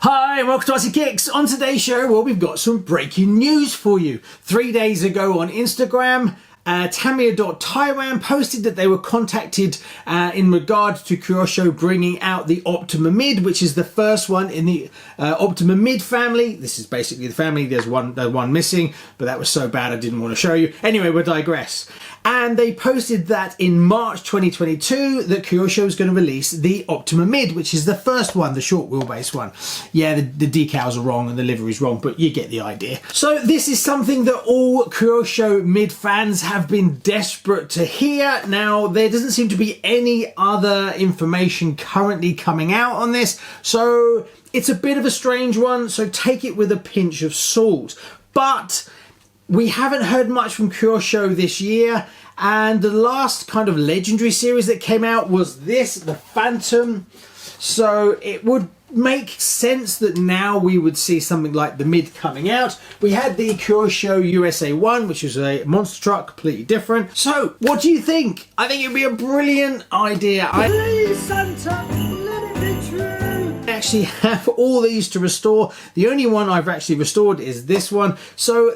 Hi and welcome to Icy Kicks. On today's show, well, we've got some breaking news for you. 3 days ago on Instagram, Tamiya.Taiwan posted that they were contacted in regard to Kyosho bringing out the Optima Mid, which is the first one in the Optima Mid family. This is basically the family. There's one missing, but that was so bad I didn't want to show you. Anyway, we'll digress. And they posted that in March 2022 that Kyosho is going to release the Optima Mid, which is the first one, the short wheelbase one. Yeah, the decals are wrong and the livery's wrong, but you get the idea. So this is something that all Kyosho Mid fans have been desperate to hear. Now, there doesn't seem to be any other information currently coming out on this, so it's a bit of a strange one, so take it with a pinch of salt. But we haven't heard much from Kyosho this year, and the last kind of legendary series that came out was this, the Phantom. So it would make sense that now we would see something like the Mid coming out. We had the Kyosho USA 1, which is a monster truck, completely different. So what do you think? I think it'd be a brilliant idea. Please, Santa, let it be true. I actually have all these to restore. The only one I've actually restored is this one. So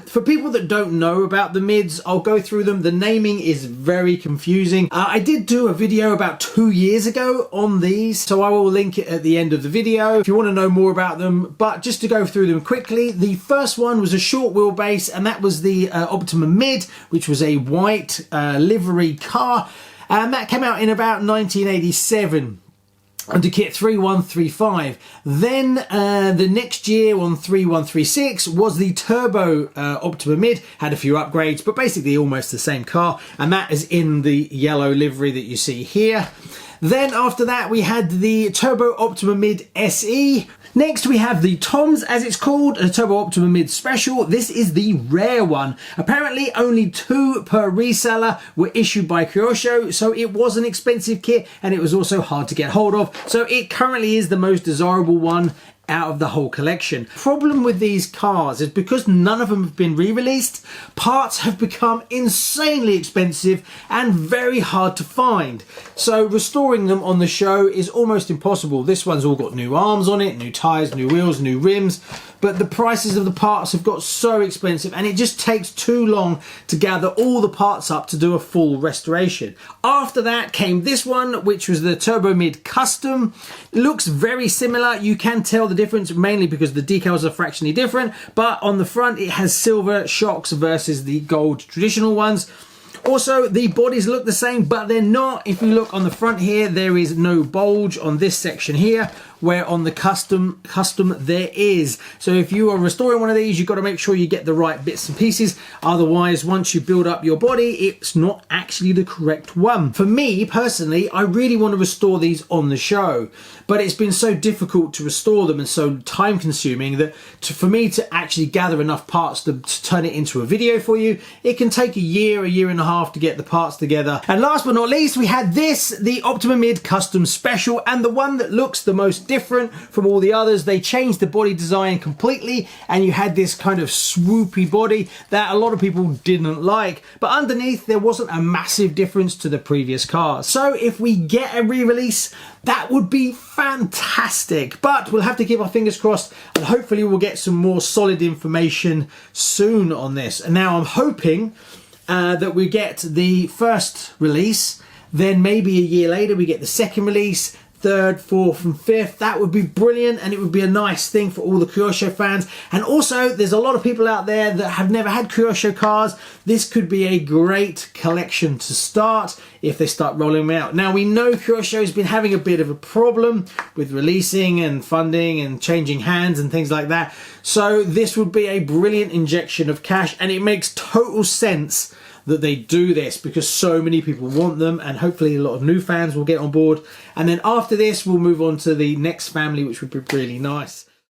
for people that don't know about the Mids, I'll go through them. The naming is very confusing. I did do a video about 2 years ago on these, so I will link it at the end of the video if you want to know more about them. But just to go through them quickly, the first one was a short wheelbase, and that was the Optima Mid, which was a white livery car, and that came out in about 1987. Under kit 3135. Then the next year on 3136 was the Turbo Optima Mid. Had a few upgrades, but basically almost the same car, and that is in the yellow livery that you see here. Then after that we had the Turbo Optima Mid SE. Next we have the TOMS, as it's called, a Turbo Optima Mid Special. This is the rare one. Apparently only 2 per reseller were issued by Kyosho, so it was an expensive kit and it was also hard to get hold of. So it currently is the most desirable one out of the whole collection. Problem with these cars is because none of them have been re-released, parts have become insanely expensive and very hard to find. So restoring them on the show is almost impossible. This one's all got new arms on it, new tyres, new wheels, new rims, but the prices of the parts have got so expensive and it just takes too long to gather all the parts up to do a full restoration. After that came this one, which was the Turbo Mid Custom. It looks very similar. You can tell the difference mainly because the decals are fractionally different, but on the front it has silver shocks versus the gold traditional ones. Also, the bodies look the same, but they're not. If you look on the front here, there is no bulge on this section here, where on the custom there is. So if you are restoring one of these, you've got to make sure you get the right bits and pieces. Otherwise, once you build up your body, it's not actually the correct one. For me, personally, I really want to restore these on the show, but it's been so difficult to restore them and so time consuming that for me to actually gather enough parts to turn it into a video for you, it can take a year and a half to get the parts together. And last but not least, we had this, the Optima Mid Custom Special, and the one that looks the most different from all the others. They changed the body design completely and you had this kind of swoopy body that a lot of people didn't like, but underneath there wasn't a massive difference to the previous cars. So if we get a re-release, that would be fantastic, but we'll have to keep our fingers crossed and hopefully we'll get some more solid information soon on this. And now I'm hoping that we get the first release, then maybe a year later we get the second release, third, fourth and fifth. That would be brilliant and it would be a nice thing for all the Kyosho fans. And also there's a lot of people out there that have never had Kyosho cars. This could be a great collection to start if they start rolling them out. Now we know Kyosho has been having a bit of a problem with releasing and funding and changing hands and things like that. So this would be a brilliant injection of cash, and it makes total sense that they do this because so many people want them, and hopefully a lot of new fans will get on board. And then after this we'll move on to the next family, which would be really nice.